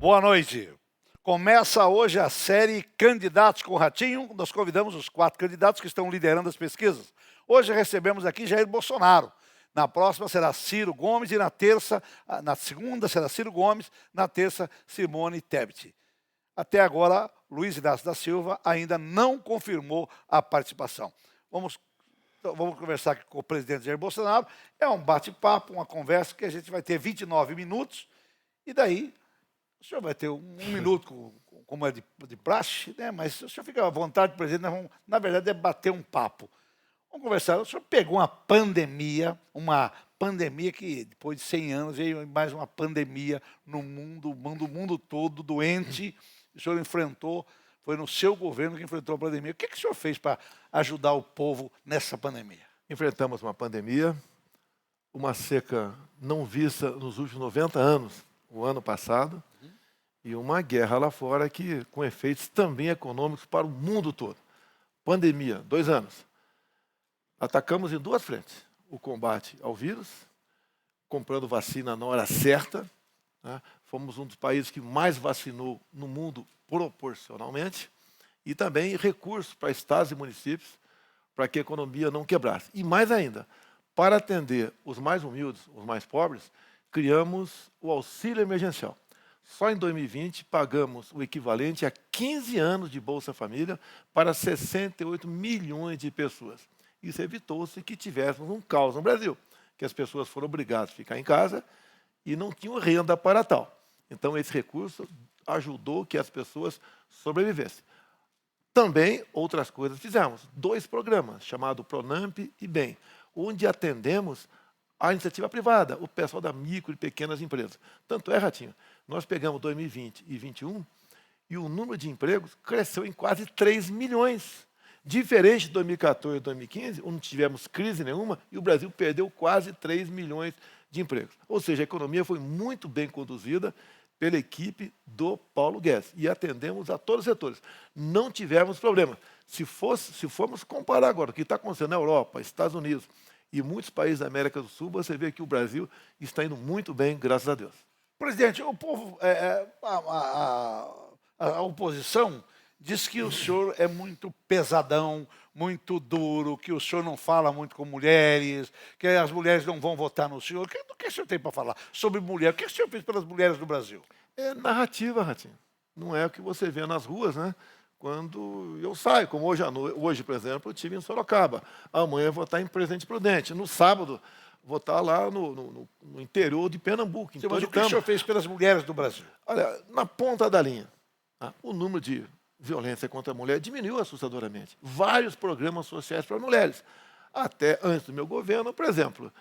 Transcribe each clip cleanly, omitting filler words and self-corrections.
Boa noite. Começa hoje a série Candidatos com o Ratinho. Nós convidamos os 4 candidatos que estão liderando as pesquisas. Hoje recebemos aqui Jair Bolsonaro. Na próxima será Ciro Gomes e na segunda será Ciro Gomes, na terça Simone Tebet. Até agora, Luiz Inácio da Silva ainda não confirmou a participação. Vamos conversar aqui com o presidente Jair Bolsonaro. É um bate-papo, uma conversa que a gente vai ter 29 minutos e daí o senhor vai ter um minuto, como é de praxe, né? Mas o senhor fica à vontade, presidente, nós vamos, na verdade, é bater um papo. Vamos conversar. O senhor pegou uma pandemia que depois de 100 anos veio mais uma pandemia no mundo, o mundo todo doente. O senhor enfrentou, foi no seu governo que enfrentou a pandemia. O que o senhor fez para ajudar o povo nessa pandemia? Enfrentamos uma pandemia, uma seca não vista nos últimos 90 anos, o ano passado, e uma guerra lá fora que com efeitos também econômicos para o mundo todo. Pandemia, 2 anos. Atacamos em 2 frentes. O combate ao vírus, comprando vacina na hora certa, né? Fomos um dos países que mais vacinou no mundo proporcionalmente, e também recursos para estados e municípios para que a economia não quebrasse. E mais ainda, para atender os mais humildes, os mais pobres, criamos o auxílio emergencial. Só em 2020 pagamos o equivalente a 15 anos de Bolsa Família para 68 milhões de pessoas. Isso evitou-se que tivéssemos um caos no Brasil, que as pessoas foram obrigadas a ficar em casa e não tinham renda para tal. Então, esse recurso ajudou que as pessoas sobrevivessem. Também, outras coisas fizemos. 2 programas, chamados Pronamp e Bem, onde atendemos a iniciativa privada, o pessoal da micro e pequenas empresas. Tanto é, Ratinho, nós pegamos 2020 e 2021 e o número de empregos cresceu em quase 3 milhões. Diferente de 2014 e 2015, onde não tivemos crise nenhuma, e o Brasil perdeu quase 3 milhões de empregos. Ou seja, a economia foi muito bem conduzida pela equipe do Paulo Guedes. E atendemos a todos os setores. Não tivemos problema. Se formos comparar agora o que está acontecendo na Europa, Estados Unidos e muitos países da América do Sul, você vê que o Brasil está indo muito bem, graças a Deus. Presidente, o povo, a oposição diz que o senhor é muito pesadão, muito duro, que o senhor não fala muito com mulheres, que as mulheres não vão votar no senhor. O que o senhor tem para falar sobre mulher? O que o senhor fez pelas mulheres do Brasil? É narrativa, Ratinho. Não é o que você vê nas ruas, né? Quando eu saio, como hoje, por exemplo, eu estive em Sorocaba. Amanhã eu vou estar em Presidente Prudente. No sábado, vou estar lá no interior de Pernambuco, em Mas o que o senhor fez pelas mulheres do Brasil? Olha, na ponta da linha, tá? O número de violência contra a mulher diminuiu assustadoramente. Vários programas sociais para mulheres. Até antes do meu governo, por exemplo,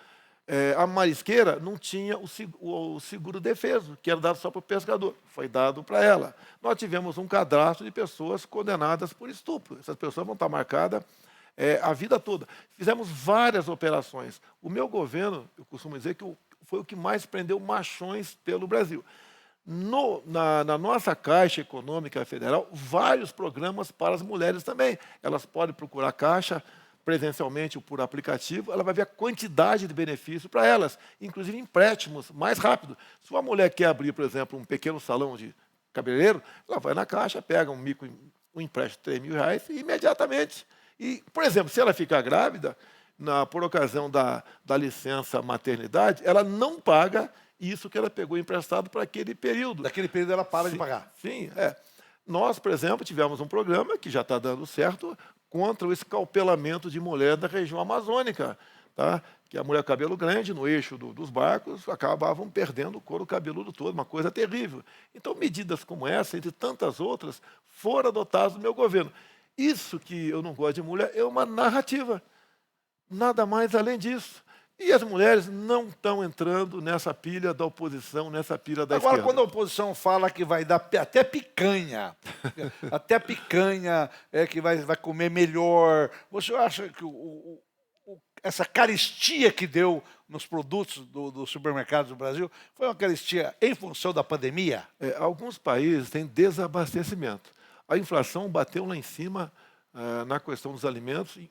a marisqueira não tinha o seguro defeso, que era dado só para o pescador. Foi dado para ela. Nós tivemos um cadastro de pessoas condenadas por estupro. Essas pessoas vão estar marcadas a vida toda. Fizemos várias operações. O meu governo, eu costumo dizer que foi o que mais prendeu machões pelo Brasil. Na nossa Caixa Econômica Federal, vários programas para as mulheres também. Elas podem procurar a Caixa presencialmente ou por aplicativo, ela vai ver a quantidade de benefício para elas, inclusive empréstimos mais rápido. Se uma mulher quer abrir, por exemplo, um pequeno salão de cabeleireiro, ela vai na Caixa, pega um empréstimo de R$3.000 e imediatamente. E, por exemplo, se ela ficar grávida, por ocasião da licença maternidade, ela não paga isso que ela pegou emprestado para aquele período. Daquele período ela para de pagar. Sim, é. Nós, por exemplo, tivemos um programa que já está dando certo contra o escalpelamento de mulher da região amazônica, tá? Que a mulher cabelo grande, no eixo dos barcos, acabavam perdendo o couro cabeludo todo, uma coisa terrível. Então, medidas como essa, entre tantas outras, foram adotadas no meu governo. Isso que eu não gosto de mulher é uma narrativa. Nada mais além disso. E as mulheres não estão entrando nessa pilha da oposição, nessa pilha da esquerda. Agora, quando a oposição fala que vai dar até picanha, que vai comer melhor, você acha que essa carestia que deu nos produtos do supermercado do Brasil foi uma carestia em função da pandemia? Alguns países têm desabastecimento. A inflação bateu lá em cima na questão dos alimentos em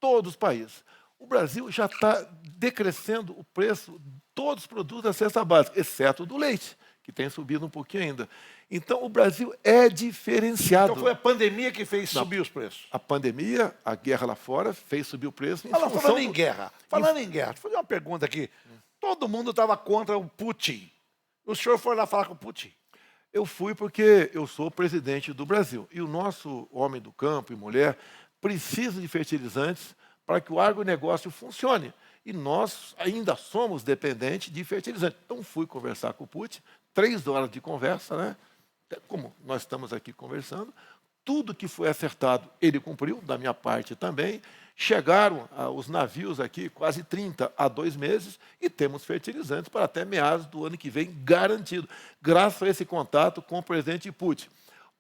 todos os países. O Brasil já está decrescendo o preço de todos os produtos da cesta básica, exceto do leite, que tem subido um pouquinho ainda. Então, o Brasil é diferenciado. Então foi a pandemia que fez subir os preços. A pandemia, a guerra lá fora, fez subir o preço. Falando em guerra, deixa eu fazer uma pergunta aqui. Todo mundo estava contra o Putin. O senhor foi lá falar com o Putin? Eu fui porque eu sou presidente do Brasil. E o nosso homem do campo e mulher precisa de fertilizantes para que o agronegócio funcione. E nós ainda somos dependentes de fertilizantes. Então, fui conversar com o Putin, 3 horas de conversa, né? Como nós estamos aqui conversando, tudo que foi acertado, ele cumpriu, da minha parte também. Chegaram os navios aqui, quase 30 a 2 meses, e temos fertilizantes para até meados do ano que vem, garantido, graças a esse contato com o presidente Putin.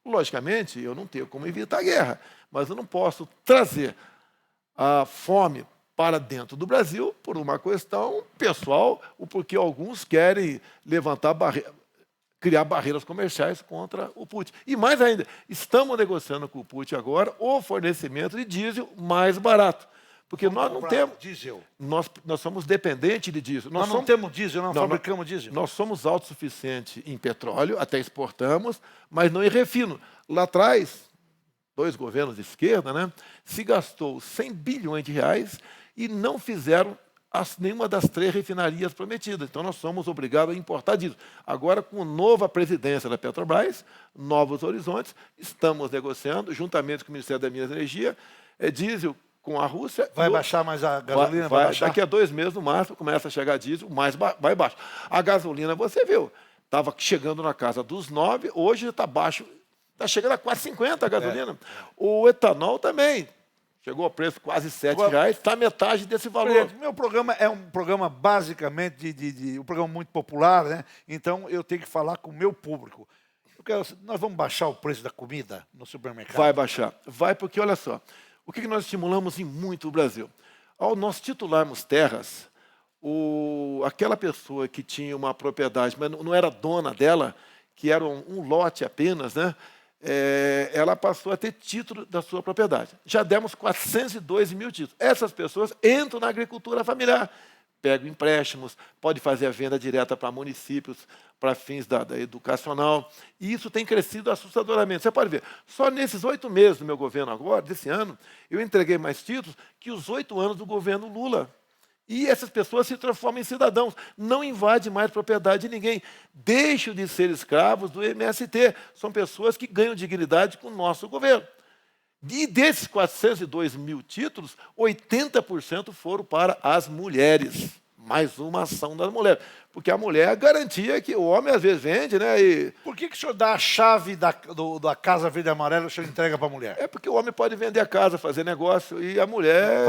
Logicamente, eu não tenho como evitar a guerra, mas eu não posso trazer a fome para dentro do Brasil por uma questão pessoal, ou porque alguns querem levantar criar barreiras comerciais contra o Putin. E mais ainda, estamos negociando com o Putin agora o fornecimento de diesel mais barato. Porque nós não temos... Diesel. Nós somos dependentes de diesel. Nós não temos diesel, não fabricamos diesel. Nós somos autossuficientes em petróleo, até exportamos, mas não em refino. Lá atrás, 2 governos de esquerda, né, se gastou 100 bilhões de reais e não fizeram nenhuma das 3 refinarias prometidas. Então, nós somos obrigados a importar diesel. Agora, com a nova presidência da Petrobras, novos horizontes, estamos negociando, juntamente com o Ministério da Minas e Energia, diesel com a Rússia. Vai baixar mais a gasolina? Vai baixar? Daqui a 2 meses, no máximo, começa a chegar diesel, mais vai baixo. A gasolina, você viu, estava chegando na casa dos 9, hoje está baixo, está chegando a quase 50 a gasolina. O etanol também. Chegou a preço quase R$7, está metade desse valor. Meu programa é um programa basicamente um programa muito popular, né? Então eu tenho que falar com o meu público. Nós vamos baixar o preço da comida no supermercado? Vai baixar. Vai porque, olha só, o que nós estimulamos em muito o Brasil? Ao nós titularmos terras, aquela pessoa que tinha uma propriedade, mas não era dona dela, que era um lote apenas, né? Ela passou a ter título da sua propriedade. Já demos 402 mil títulos. Essas pessoas entram na agricultura familiar, pegam empréstimos, pode fazer a venda direta para municípios, para fins da educacional, e isso tem crescido assustadoramente. Você pode ver, só nesses 8 meses do meu governo agora, desse ano, eu entreguei mais títulos que os 8 anos do governo Lula. E essas pessoas se transformam em cidadãos, não invadem mais propriedade de ninguém, deixam de ser escravos do MST. São pessoas que ganham dignidade com o nosso governo. E desses 402 mil títulos, 80% foram para as mulheres. Mais uma ação das mulheres. Porque a mulher garantia que o homem às vezes vende, né? Por que o senhor dá a chave da Casa Verde e Amarela e o senhor entrega para a mulher? É porque o homem pode vender a casa, fazer negócio, e a mulher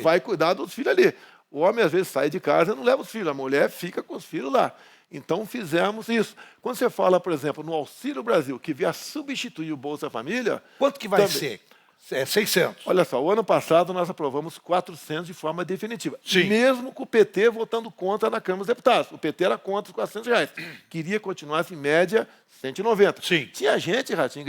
vai cuidar dos filhos ali. O homem, às vezes, sai de casa e não leva os filhos. A mulher fica com os filhos lá. Então, fizemos isso. Quando você fala, por exemplo, no Auxílio Brasil, que via substituir o Bolsa Família... Quanto que vai ser? 600. Olha só, o ano passado nós aprovamos 400 de forma definitiva. Sim. Mesmo com o PT votando contra na Câmara dos Deputados. O PT era contra os 400 reais. Queria continuar, em média, 190. Sim. Tinha gente, Ratinho,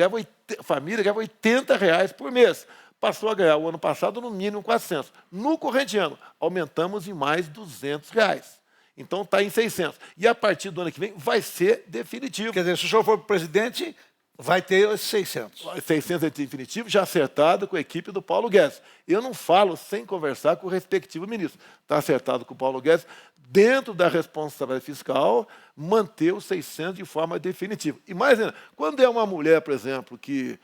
família ganhava 80 reais por mês. Passou a ganhar o ano passado no mínimo 400. No corrente ano, aumentamos em mais 200 reais. Então está em 600. E a partir do ano que vem vai ser definitivo. Quer dizer, se o senhor for presidente, vai ter os 600. 600 é definitivo, já acertado com a equipe do Paulo Guedes. Eu não falo sem conversar com o respectivo ministro. Está acertado com o Paulo Guedes, dentro da responsabilidade fiscal, manter os 600 de forma definitiva. E mais ainda, quando é uma mulher, por exemplo, que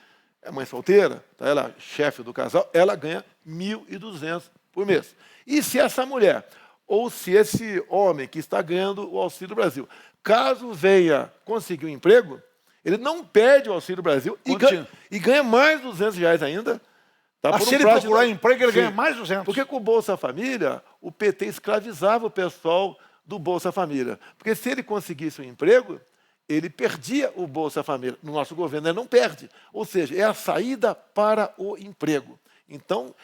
é mãe solteira, tá? Ela é chefe do casal, ela ganha 1.200 por mês. E se essa mulher, ou se esse homem que está ganhando o Auxílio Brasil, caso venha conseguir um emprego, ele não perde o Auxílio Brasil e ganha mais 200 reais ainda. Tá? Se ele procurar emprego, ele ganha mais 200. Porque com o Bolsa Família, o PT escravizava o pessoal do Bolsa Família. Porque se ele conseguisse um emprego, ele perdia o Bolsa Família. No nosso governo, ele não perde. Ou seja, é a saída para o emprego. Então,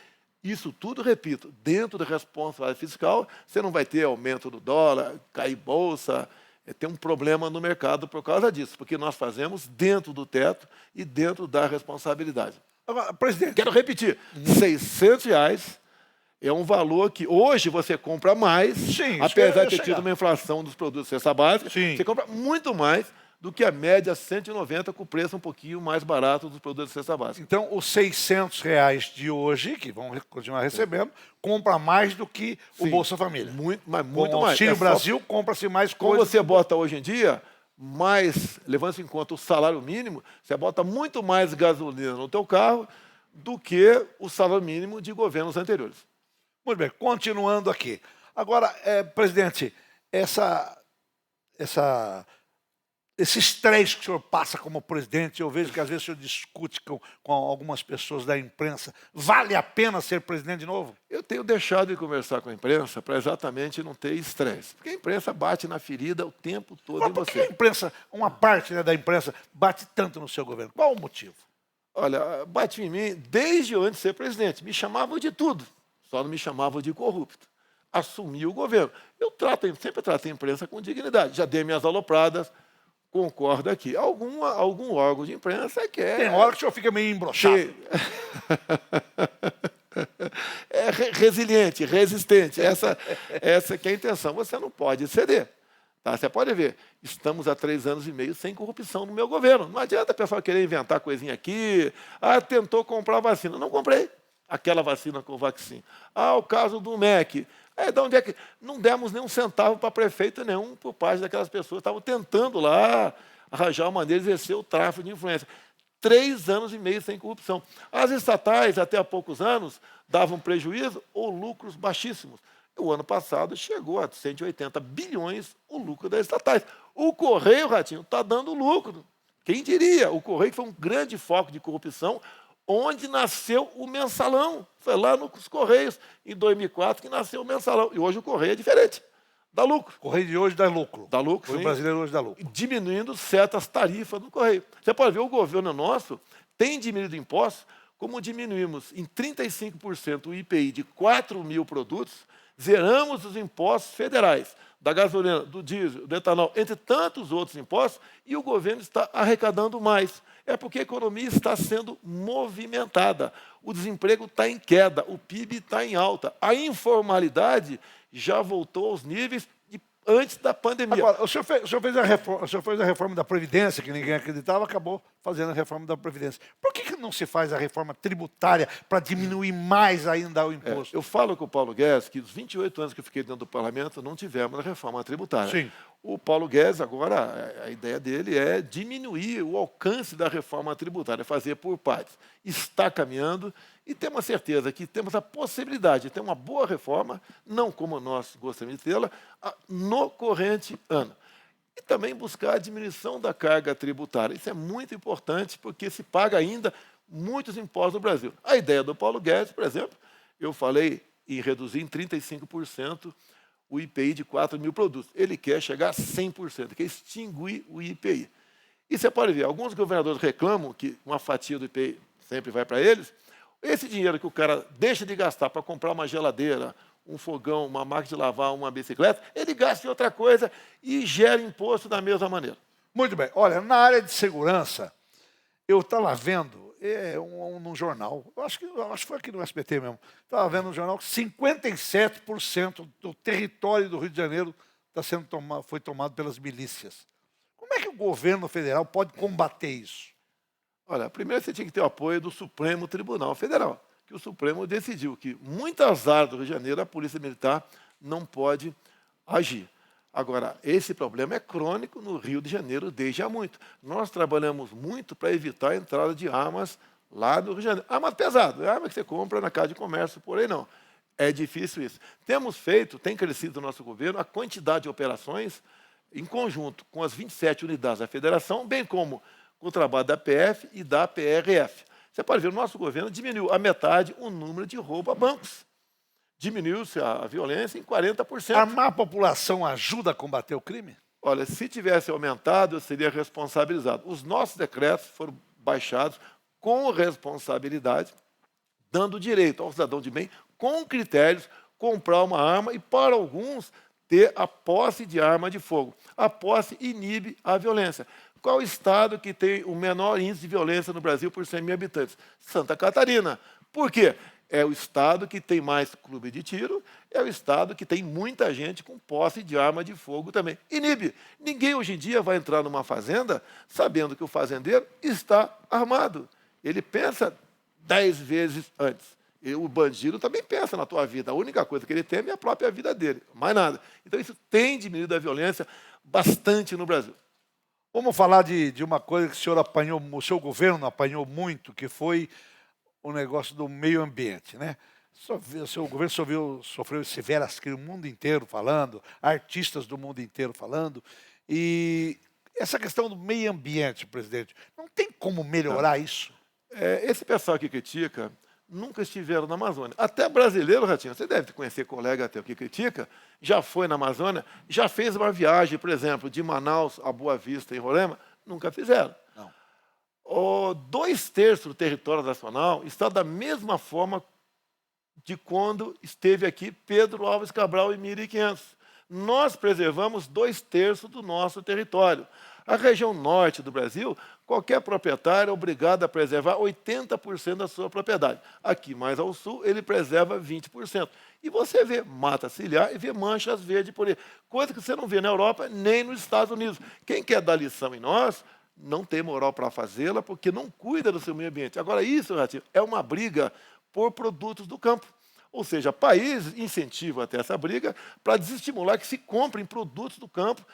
isso tudo, repito, dentro da responsabilidade fiscal, você não vai ter aumento do dólar, cair bolsa, ter um problema no mercado por causa disso, porque nós fazemos dentro do teto e dentro da responsabilidade. Agora, presidente... Quero repetir, R$600 É um valor que hoje você compra mais, Sim, apesar de ter chegar. tido uma inflação dos produtos de cesta básica, Sim. você compra muito mais do que a média 190, com o preço um pouquinho mais barato dos produtos de cesta básica. Então, os R$ 600 de hoje, que vão continuar recebendo, compra mais do que o Sim, Bolsa Família. mas Com muito o mais. Auxílio É só- Brasil, compra-se mais Como coisas. você bota hoje em dia, mais, levando em conta o salário mínimo, você bota muito mais gasolina no teu carro do que o salário mínimo de governos anteriores. Muito bem, continuando aqui. Agora, presidente, esse estresse que o senhor passa como presidente, eu vejo que às vezes o senhor discute com algumas pessoas da imprensa. Vale a pena ser presidente de novo? Eu tenho deixado de conversar com a imprensa para exatamente não ter estresse. Porque a imprensa bate na ferida o tempo todo Mas em por que a você. imprensa, uma parte, né, da imprensa, bate tanto no seu governo? Qual o motivo? Olha, bate em mim desde antes de ser presidente. Me chamavam de tudo, só não me chamavam de corrupto. Assumi o governo. Sempre tratei a imprensa com dignidade. Já dei minhas alopradas, concordo aqui. Algum órgão de imprensa quer... Tem hora que o senhor fica meio embroxado. Resiliente, resistente. Essa que é a intenção. Você não pode ceder. Tá? Você pode ver, estamos há 3 anos e meio sem corrupção no meu governo. Não adianta o pessoal querer inventar coisinha aqui. Tentou comprar vacina. Não comprei aquela vacina Covaxin. O caso do MEC. De onde é que... Não demos nem um centavo para prefeito nenhum por parte daquelas pessoas que estavam tentando lá arranjar uma maneira de exercer o tráfico de influência. 3 anos e meio sem corrupção. As estatais, até há poucos anos, davam prejuízo ou lucros baixíssimos. O ano passado chegou a 180 bilhões o lucro das estatais. O Correio, Ratinho, está dando lucro. Quem diria? O Correio foi um grande foco de corrupção, onde nasceu o mensalão. Foi lá nos Correios, em 2004, que nasceu o mensalão. E hoje o Correio é diferente. Dá lucro. O Correio de hoje dá lucro. Dá lucro, O sim. brasileiro hoje dá lucro. Diminuindo certas tarifas do Correio. Você pode ver, o governo nosso tem diminuído impostos, como diminuímos em 35% o IPI de 4 mil produtos, zeramos os impostos federais, da gasolina, do diesel, do etanol, entre tantos outros impostos, e o governo está arrecadando mais. É porque a economia está sendo movimentada. O desemprego está em queda, o PIB está em alta. A informalidade já voltou aos níveis de antes da pandemia. Agora, o senhor fez a reforma da Previdência, que ninguém acreditava, acabou fazendo a reforma da Previdência. Por que não se faz a reforma tributária para diminuir mais ainda o imposto? Eu falo com o Paulo Guedes que, dos 28 anos que eu fiquei dentro do parlamento, não tivemos a reforma tributária. Sim. O Paulo Guedes, agora, a ideia dele é diminuir o alcance da reforma tributária, fazer por partes. Está caminhando e temos a certeza que temos a possibilidade de ter uma boa reforma, não como nós gostaríamos de tê-la, no corrente ano. E também buscar a diminuição da carga tributária. Isso é muito importante, porque se paga ainda muitos impostos no Brasil. A ideia do Paulo Guedes, por exemplo, eu falei em reduzir em 35% o IPI de 4 mil produtos. Ele quer chegar a 100%, quer extinguir o IPI. E você pode ver, alguns governadores reclamam que uma fatia do IPI sempre vai para eles. Esse dinheiro que o cara deixa de gastar para comprar uma geladeira, um fogão, uma máquina de lavar, uma bicicleta, ele gasta em outra coisa e gera imposto da mesma maneira. Muito bem. Olha, na área de segurança, eu estava vendo num jornal, eu acho que foi aqui no SBT mesmo, estava vendo no jornal que 57% do território do Rio de Janeiro foi tomado pelas milícias. Como é que o governo federal pode combater isso? Olha, primeiro você tinha que ter o apoio do Supremo Tribunal Federal, que o Supremo decidiu que muitas áreas do Rio de Janeiro a Polícia Militar não pode agir. Agora, esse problema é crônico no Rio de Janeiro desde há muito. Nós trabalhamos muito para evitar a entrada de armas lá no Rio de Janeiro. Armas pesadas, arma que você compra na casa de comércio, por aí não. É difícil isso. Tem crescido no nosso governo a quantidade de operações em conjunto com as 27 unidades da Federação, bem como com o trabalho da PF e da PRF. Você pode ver, o nosso governo diminuiu a metade o número de roubo a bancos. Diminuiu-se a violência em 40%. Armar a população ajuda a combater o crime? Olha, se tivesse aumentado, eu seria responsabilizado. Os nossos decretos foram baixados com responsabilidade, dando direito ao cidadão de bem, com critérios, comprar uma arma e, para alguns, ter a posse de arma de fogo. A posse inibe a violência. Qual o estado que tem o menor índice de violência no Brasil por 100 mil habitantes? Santa Catarina. Por quê? É o estado que tem mais clube de tiro, é o estado que tem muita gente com posse de arma de fogo também. Inibe. Ninguém hoje em dia vai entrar numa fazenda sabendo que o fazendeiro está armado. Ele pensa 10 vezes antes. E o bandido também pensa na tua vida. A única coisa que ele teme é a própria vida dele, mais nada. Então isso tem diminuído a violência bastante no Brasil. Vamos falar de uma coisa que o senhor apanhou, o seu governo apanhou muito, que foi o negócio do meio ambiente, né? O seu governo sofreu severas críticas, o mundo inteiro falando, artistas do mundo inteiro falando, e essa questão do meio ambiente, presidente, não tem como melhorar isso? Esse pessoal que critica nunca estiveram na Amazônia. Até brasileiro, Ratinho, você deve conhecer colega teu que critica, já foi na Amazônia, já fez uma viagem, por exemplo, de Manaus a Boa Vista, em Roraima, nunca fizeram. Não. 2/3 do território nacional está da mesma forma de quando esteve aqui Pedro Álvares Cabral em 1500. Nós preservamos 2/3 do nosso território. A região norte do Brasil, qualquer proprietário é obrigado a preservar 80% da sua propriedade. Aqui, mais ao sul, ele preserva 20%. E você vê mata ciliar e vê manchas verdes por aí. Coisa que você não vê na Europa nem nos Estados Unidos. Quem quer dar lição em nós, não tem moral para fazê-la, porque não cuida do seu meio ambiente. Agora, isso, Ratinho, é uma briga por produtos do campo. Ou seja, países incentivam até essa briga para desestimular que se comprem produtos do campo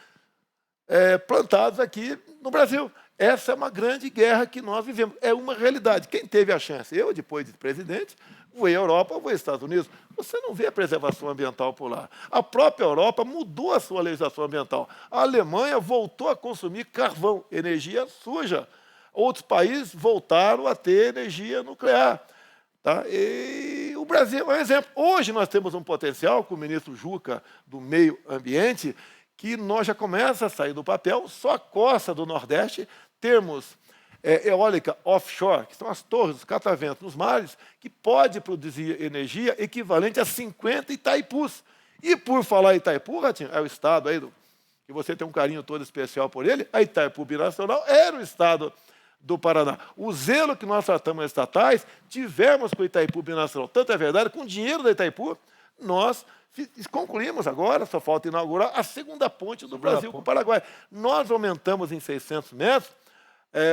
plantados aqui no Brasil. Essa é uma grande guerra que nós vivemos. É uma realidade. Quem teve a chance? Eu, depois de presidente, vou à Europa, vou aos Estados Unidos. Você não vê a preservação ambiental por lá. A própria Europa mudou a sua legislação ambiental. A Alemanha voltou a consumir carvão, energia suja. Outros países voltaram a ter energia nuclear. Tá? E o Brasil é um exemplo. Hoje nós temos um potencial com o ministro Juca do Meio Ambiente, que nós já começa a sair do papel, só a costa do Nordeste, termos eólica offshore, que são as torres, os cataventos nos mares, que pode produzir energia equivalente a 50 Itaipus. E por falar em Itaipu, Ratinho, é o estado aí que você tem um carinho todo especial por ele, a Itaipu Binacional era o estado do Paraná. O zelo que nós tratamos estatais, tivemos com o Itaipu Binacional. Tanto é verdade, com o dinheiro da Itaipu, nós concluímos agora, só falta inaugurar a segunda ponte do Brasil com o Paraguai. Nós aumentamos em 600 metros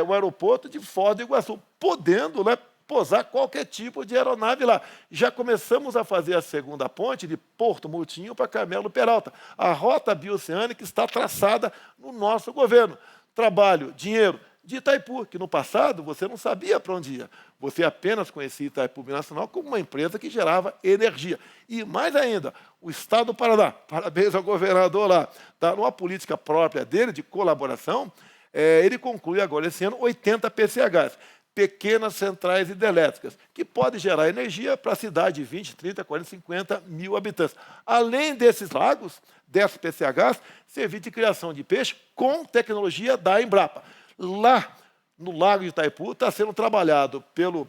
o aeroporto de Foz do Iguaçu, podendo pousar qualquer tipo de aeronave lá. Já começamos a fazer a segunda ponte de Porto Murtinho para Carmelo Peralta. A rota bioceânica está traçada no nosso governo. Trabalho, dinheiro, de Itaipu, que no passado você não sabia para onde ia. Você apenas conhecia Itaipu Binacional como uma empresa que gerava energia. E mais ainda, o Estado do Paraná, parabéns ao governador lá, tá, numa política própria dele, de colaboração, ele conclui agora esse ano 80 PCHs, pequenas centrais hidrelétricas, que podem gerar energia para a cidade de 20, 30, 40, 50 mil habitantes. Além desses lagos, dessas PCHs, servir de criação de peixe com tecnologia da Embrapa. Lá no Lago de Itaipu está sendo trabalhado pelo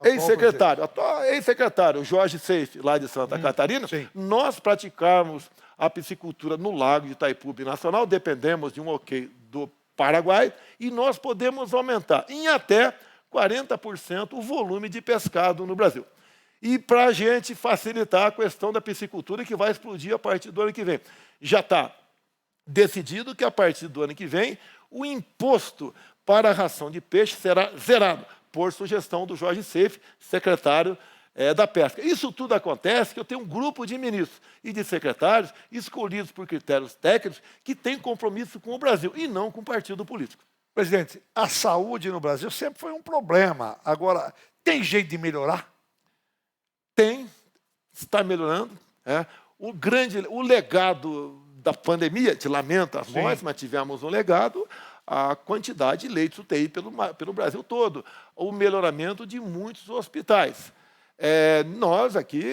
ex-secretário Jorge Seife, lá de Santa Catarina. Sim. Nós praticarmos a piscicultura no Lago de Itaipu Binacional, dependemos de um ok do Paraguai, e nós podemos aumentar em até 40% o volume de pescado no Brasil. E para a gente facilitar a questão da piscicultura, que vai explodir a partir do ano que vem. Já está decidido que a partir do ano que vem, o imposto para a ração de peixe será zerado, por sugestão do Jorge Seife, secretário da Pesca. Isso tudo acontece que eu tenho um grupo de ministros e de secretários escolhidos por critérios técnicos que têm compromisso com o Brasil e não com o partido político. Presidente, a saúde no Brasil sempre foi um problema. Agora, tem jeito de melhorar? Tem, está melhorando. O legado da pandemia, te lamento as mortes, mas tivemos um legado, a quantidade de leitos UTI pelo Brasil todo, o melhoramento de muitos hospitais. Nós aqui,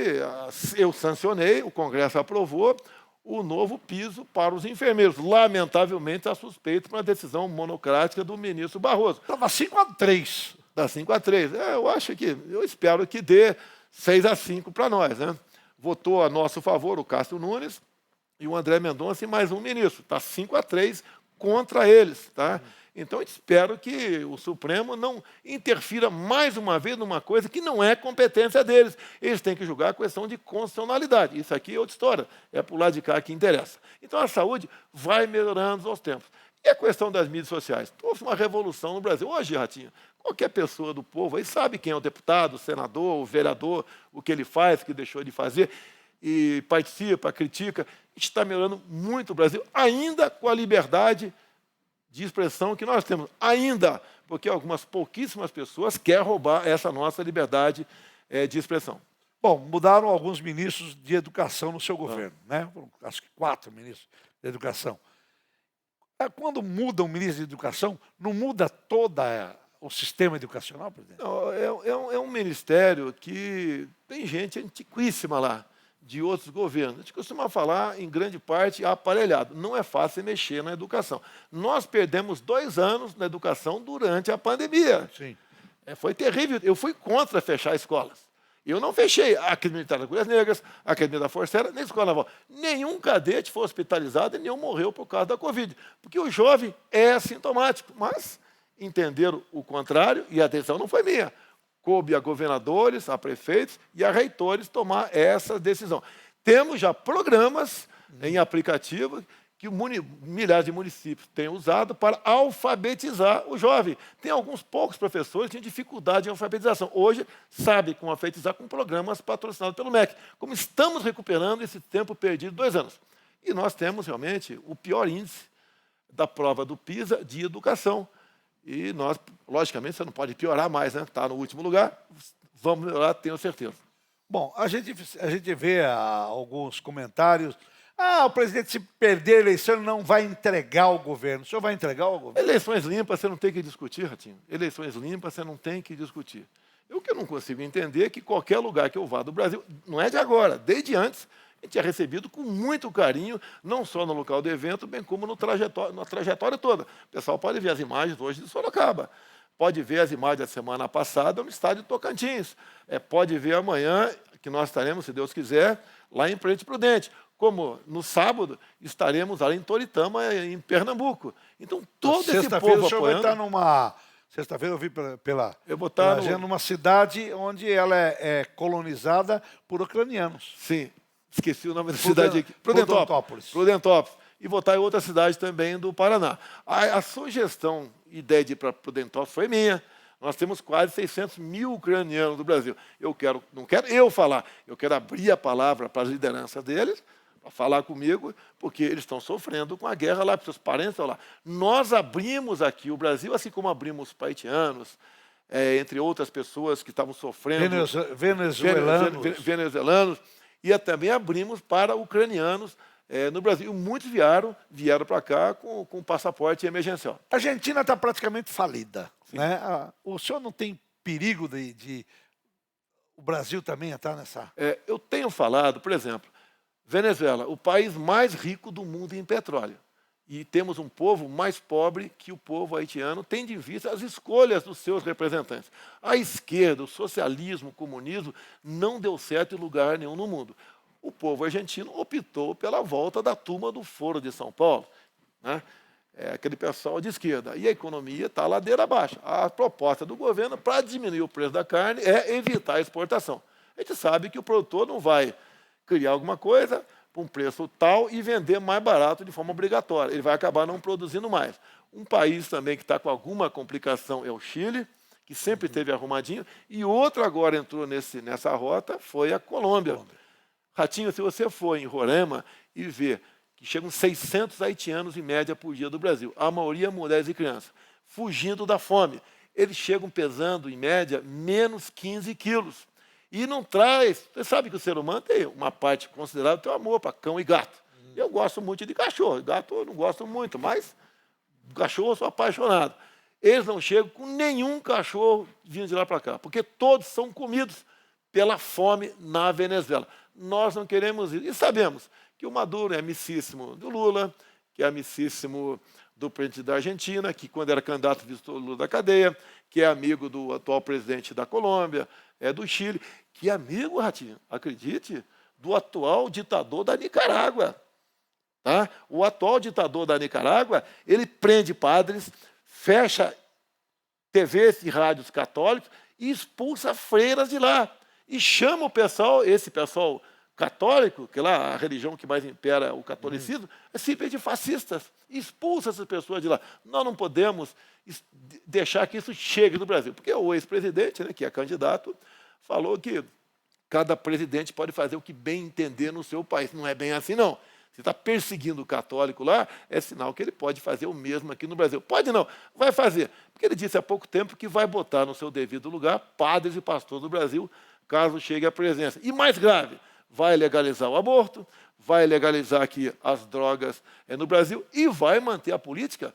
eu sancionei, o Congresso aprovou o novo piso para os enfermeiros. Lamentavelmente, está suspeito por uma decisão monocrática do ministro Barroso. Estava 5-3. Dá 5-3. Eu espero que dê 6-5 para nós, né? Votou a nosso favor o Cássio Nunes e o André Mendonça e mais um ministro. Está 5-3 contra eles. Tá? Então, eu espero que o Supremo não interfira mais uma vez numa coisa que não é competência deles. Eles têm que julgar a questão de constitucionalidade. Isso aqui é outra história, é para o lado de cá que interessa. Então, a saúde vai melhorando aos tempos. E a questão das mídias sociais? Houve uma revolução no Brasil. Hoje, Ratinho, qualquer pessoa do povo aí sabe quem é o deputado, o senador, o vereador, o que ele faz, o que deixou de fazer, e participa, critica. Está melhorando muito o Brasil, ainda com a liberdade de expressão que nós temos. Ainda, porque algumas pouquíssimas pessoas querem roubar essa nossa liberdade de expressão. Bom, mudaram alguns ministros de educação no seu governo, né? Acho que 4 ministros de educação. Quando muda um ministro de educação, não muda todo o sistema educacional, presidente? Não, é um ministério que tem gente antiquíssima lá, de outros governos. A gente costuma falar, em grande parte, aparelhado. Não é fácil mexer na educação. Nós perdemos 2 anos na educação durante a pandemia. Sim. Foi terrível. Eu fui contra fechar escolas. Eu não fechei a Academia Militar das Agulhas Negras, a Academia da Força Aérea, nem a Escola Naval. Nenhum cadete foi hospitalizado e nenhum morreu por causa da Covid. Porque o jovem é assintomático. Mas entenderam o contrário e a decisão não foi minha. Coube a governadores, a prefeitos e a reitores tomar essa decisão. Temos já programas em aplicativo que milhares de municípios têm usado para alfabetizar o jovem. Tem alguns poucos professores que têm dificuldade em alfabetização. Hoje, sabe como alfabetizar com programas patrocinados pelo MEC. Como estamos recuperando esse tempo perdido de 2 anos. E nós temos, realmente, o pior índice da prova do PISA de educação. E nós, logicamente, você não pode piorar mais, né? Está no último lugar, vamos melhorar, tenho certeza. Bom, a gente vê alguns comentários. O presidente, se perder a eleição, ele não vai entregar o governo. O senhor vai entregar o governo? Eleições limpas você não tem que discutir, Ratinho. Eleições limpas você não tem que discutir. O que eu não consigo entender é que qualquer lugar que eu vá do Brasil, não é de agora, desde antes, a gente é recebido com muito carinho, não só no local do evento, bem como na trajetória toda. O pessoal pode ver as imagens hoje de Sorocaba, pode ver as imagens da semana passada no estádio de Tocantins, pode ver amanhã, que nós estaremos, se Deus quiser, lá em Presidente Prudente. Como no sábado estaremos lá em Toritama, em Pernambuco. Então, todo esse povo o senhor vai estar numa... Sexta-feira eu vi eu vou estar numa cidade onde ela é colonizada por ucranianos. Sim, esqueci o nome da cidade aqui. Prudentópolis. Prudentópolis. E vou estar em outra cidade também do Paraná. A sugestão, ideia de ir para Prudentópolis foi minha. Nós temos quase 600 mil ucranianos do Brasil. Não quero eu falar, eu quero abrir a palavra para as lideranças deles, para falar comigo, porque eles estão sofrendo com a guerra lá, porque seus parentes estão lá. Nós abrimos aqui o Brasil, assim como abrimos para haitianos, entre outras pessoas que estavam sofrendo. Venezuelanos. E também abrimos para ucranianos no Brasil. E muitos vieram para cá com passaporte emergencial. A Argentina está praticamente falida. Né? O senhor não tem perigo de o Brasil também entrar nessa... Eu tenho falado, por exemplo, Venezuela, o país mais rico do mundo em petróleo. E temos um povo mais pobre que o povo haitiano, tendo em vista as escolhas dos seus representantes. A esquerda, o socialismo, o comunismo, não deu certo em lugar nenhum no mundo. O povo argentino optou pela volta da turma do Foro de São Paulo, né? Aquele pessoal de esquerda. E a economia está ladeira abaixo. A proposta do governo para diminuir o preço da carne é evitar a exportação. A gente sabe que o produtor não vai criar alguma coisa por um preço tal e vender mais barato de forma obrigatória. Ele vai acabar não produzindo mais. Um país também que está com alguma complicação é o Chile, que sempre esteve arrumadinho, e outro agora entrou nessa rota, foi a Colômbia. Ratinho, se você for em Roraima e ver que chegam 600 haitianos em média por dia do Brasil, a maioria mulheres e crianças, fugindo da fome. Eles chegam pesando, em média, menos 15 quilos. E não traz... Você sabe que o ser humano tem uma parte considerável, tem amor para cão e gato. Eu gosto muito de cachorro. Gato eu não gosto muito, mas cachorro eu sou apaixonado. Eles não chegam com nenhum cachorro vindo de lá para cá, porque todos são comidos pela fome na Venezuela. Nós não queremos isso. E sabemos que o Maduro é amicíssimo do Lula, que é amicíssimo do presidente da Argentina, que quando era candidato visitou o Lula da cadeia, que é amigo do atual presidente da Colômbia, do Chile, que é amigo, Ratinho, acredite, do atual ditador da Nicarágua. Tá? O atual ditador da Nicarágua, ele prende padres, fecha TVs e rádios católicos e expulsa freiras de lá. E chama o pessoal, esse pessoal católico, que lá a religião que mais impera o catolicismo, é simplesmente de fascistas. Expulsa essas pessoas de lá. Nós não podemos deixar que isso chegue no Brasil. Porque o ex-presidente, né, que é candidato, falou que cada presidente pode fazer o que bem entender no seu país. Não é bem assim, não. Se está perseguindo o católico lá, é sinal que ele pode fazer o mesmo aqui no Brasil. Pode não, vai fazer. Porque ele disse há pouco tempo que vai botar no seu devido lugar padres e pastores do Brasil, caso chegue à presença. E mais grave, vai legalizar o aborto, vai legalizar aqui as drogas no Brasil e vai manter a política,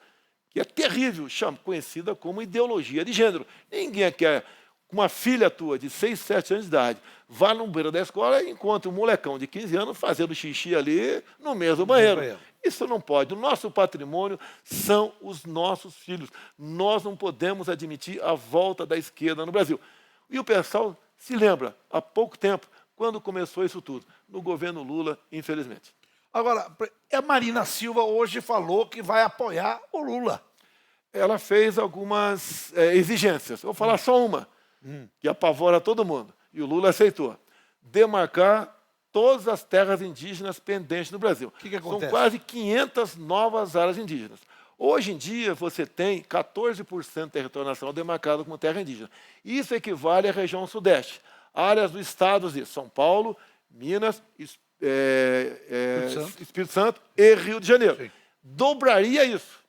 que é terrível, conhecida como ideologia de gênero. Ninguém quer uma filha tua de 6, 7 anos de idade, vá no beira da escola e encontra um molecão de 15 anos fazendo xixi ali no mesmo banheiro. Isso não pode. O nosso patrimônio são os nossos filhos. Nós não podemos admitir a volta da esquerda no Brasil. E o pessoal se lembra, há pouco tempo, quando começou isso tudo, no governo Lula, infelizmente. Agora, a Marina Silva hoje falou que vai apoiar o Lula. Ela fez algumas exigências. Eu vou falar só uma, que apavora todo mundo. E o Lula aceitou. Demarcar todas as terras indígenas pendentes no Brasil. O que acontece? São quase 500 novas áreas indígenas. Hoje em dia, você tem 14% do território nacional demarcado como terra indígena. Isso equivale à região sudeste. Áreas dos estados de São Paulo, Minas, Espírito Santo e Rio de Janeiro. Sim. Dobraria isso.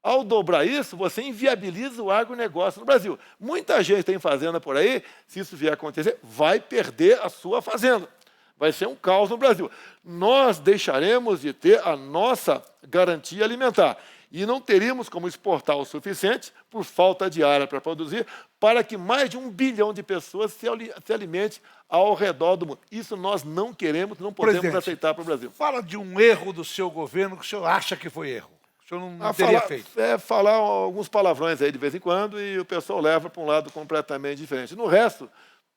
Ao dobrar isso, você inviabiliza o agronegócio no Brasil. Muita gente tem fazenda por aí, se isso vier a acontecer, vai perder a sua fazenda. Vai ser um caos no Brasil. Nós deixaremos de ter a nossa garantia alimentar. E não teríamos como exportar o suficiente, por falta de área para produzir, para que mais de 1 bilhão de pessoas se alimente ao redor do mundo. Isso nós não queremos, não podemos aceitar para o Brasil. Fala de um erro do seu governo que o senhor acha que foi erro. O senhor não teria feito. Falar alguns palavrões aí de vez em quando e o pessoal leva para um lado completamente diferente. No resto,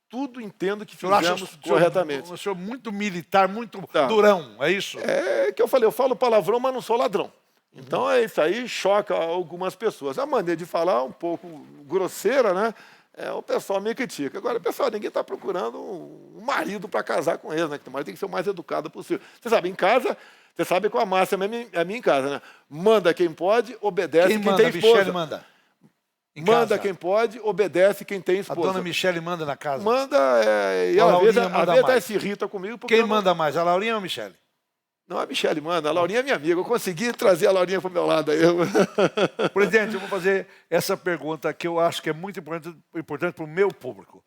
tudo entendo que fizemos corretamente. O senhor muito militar, muito durão, é isso? É que eu falo palavrão, mas não sou ladrão. Então, isso aí choca algumas pessoas. A maneira de falar um pouco grosseira, né? O pessoal me critica. Agora, pessoal, ninguém está procurando um marido para casar com eles, né? O marido tem que ser o mais educado possível. Você sabe, em casa, você sabe qual a máxima é minha em casa, né? Manda quem pode, obedece quem tem esposa. Michele manda. Manda quem pode, obedece quem tem esposa. A dona Michele manda na casa? Manda, e às vezes até se irrita comigo. Quem manda mais, a Laurinha ou a Michele? Não, a Michele manda. A Laurinha é minha amiga. Eu consegui trazer a Laurinha para o meu lado aí. Presidente, eu vou fazer essa pergunta que eu acho que é muito importante para o meu público.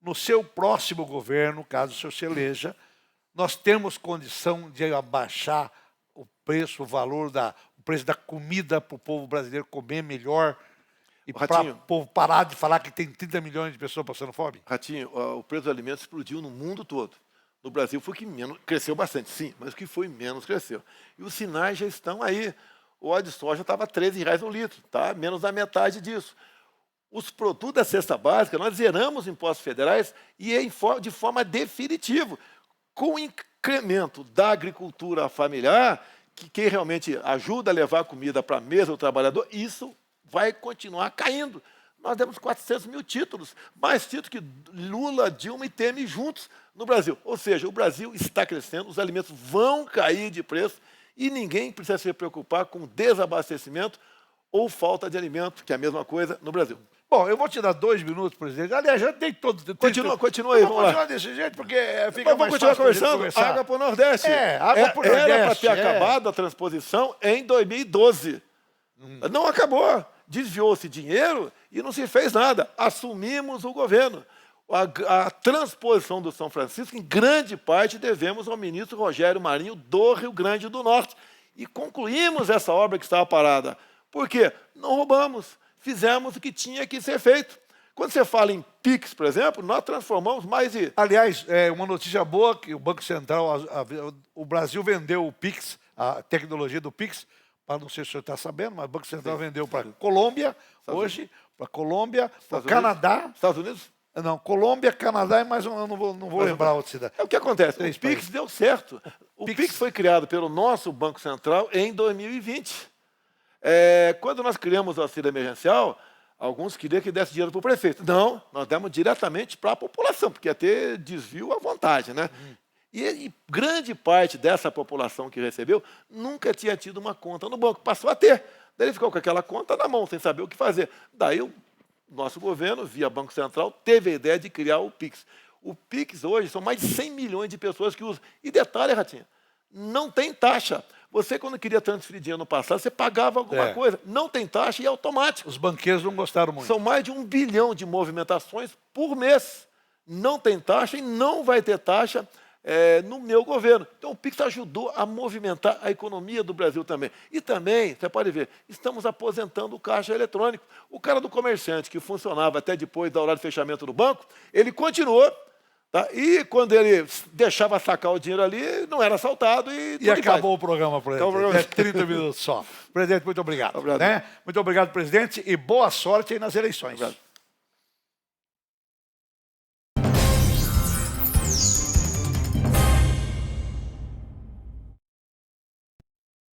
No seu próximo governo, caso o senhor se eleja, nós temos condição de abaixar o preço, o preço da comida para o povo brasileiro comer melhor e para o povo parar de falar que tem 30 milhões de pessoas passando fome? Ratinho, o preço dos alimentos explodiu no mundo todo. No Brasil foi o que menos cresceu bastante, sim, mas o que foi menos cresceu. E os sinais já estão aí. O óleo de soja estava R$ 13,00 um litro, tá? Menos da metade disso. Os produtos da cesta básica, nós zeramos impostos federais e de forma definitiva. Com o incremento da agricultura familiar, que realmente ajuda a levar comida para a mesa do trabalhador, isso vai continuar caindo. Nós demos 400 mil títulos, mais títulos que Lula, Dilma e Temer juntos no Brasil. Ou seja, o Brasil está crescendo, os alimentos vão cair de preço e ninguém precisa se preocupar com desabastecimento ou falta de alimento, que é a mesma coisa no Brasil. Bom, eu vou te dar 2 minutos, presidente. Aliás, já tem todo... Continua aí, vamos lá. Continuar desse jeito, porque fica mais continuar fácil conversando. Água para o Nordeste. Água para o Nordeste. Era para ter acabado a transposição em 2012. Não acabou. Desviou-se dinheiro e não se fez nada. Assumimos o governo. A transposição do São Francisco, em grande parte, devemos ao ministro Rogério Marinho, do Rio Grande do Norte. E concluímos essa obra que estava parada. Por quê? Não roubamos. Fizemos o que tinha que ser feito. Quando você fala em PIX, por exemplo, nós transformamos mais de... Aliás, uma notícia boa, que o Banco Central, o Brasil vendeu o PIX, a tecnologia do PIX, não sei se o senhor está sabendo, mas o Banco Central vendeu para a Colômbia, hoje, para a Colômbia, para o Canadá. Estados Unidos? Não, Colômbia, Canadá e mais um, eu não vou lembrar outra cidade. É o que acontece, Três o Pix países. deu certo. O Pix. Pix foi criado pelo nosso Banco Central em 2020. Quando nós criamos o auxílio emergencial, alguns queriam que desse dinheiro para o prefeito. Não, nós demos diretamente para a população, porque ia ter desvio à vontade, né? E grande parte dessa população que recebeu nunca tinha tido uma conta no banco, passou a ter. Daí ele ficou com aquela conta na mão, sem saber o que fazer. Daí o nosso governo, via Banco Central, teve a ideia de criar o Pix. O Pix hoje são mais de 100 milhões de pessoas que usam. E detalhe, Ratinho, não tem taxa. Você, quando queria transferir dinheiro no passado, você pagava alguma coisa. Não tem taxa e é automático. Os banqueiros não gostaram muito. São mais de 1 bilhão de movimentações por mês. Não tem taxa e não vai ter taxa no meu governo. Então, o Pix ajudou a movimentar a economia do Brasil também. E também, você pode ver, estamos aposentando o caixa eletrônico. O cara do comerciante, que funcionava até depois da hora de fechamento do banco, ele continuou. Tá? E quando ele deixava sacar o dinheiro ali, não era assaltado. E acabou o programa, presidente. É 30 minutos só. Presidente, muito obrigado. Obrigado. Né? Muito obrigado, presidente, e boa sorte aí nas eleições. Obrigado.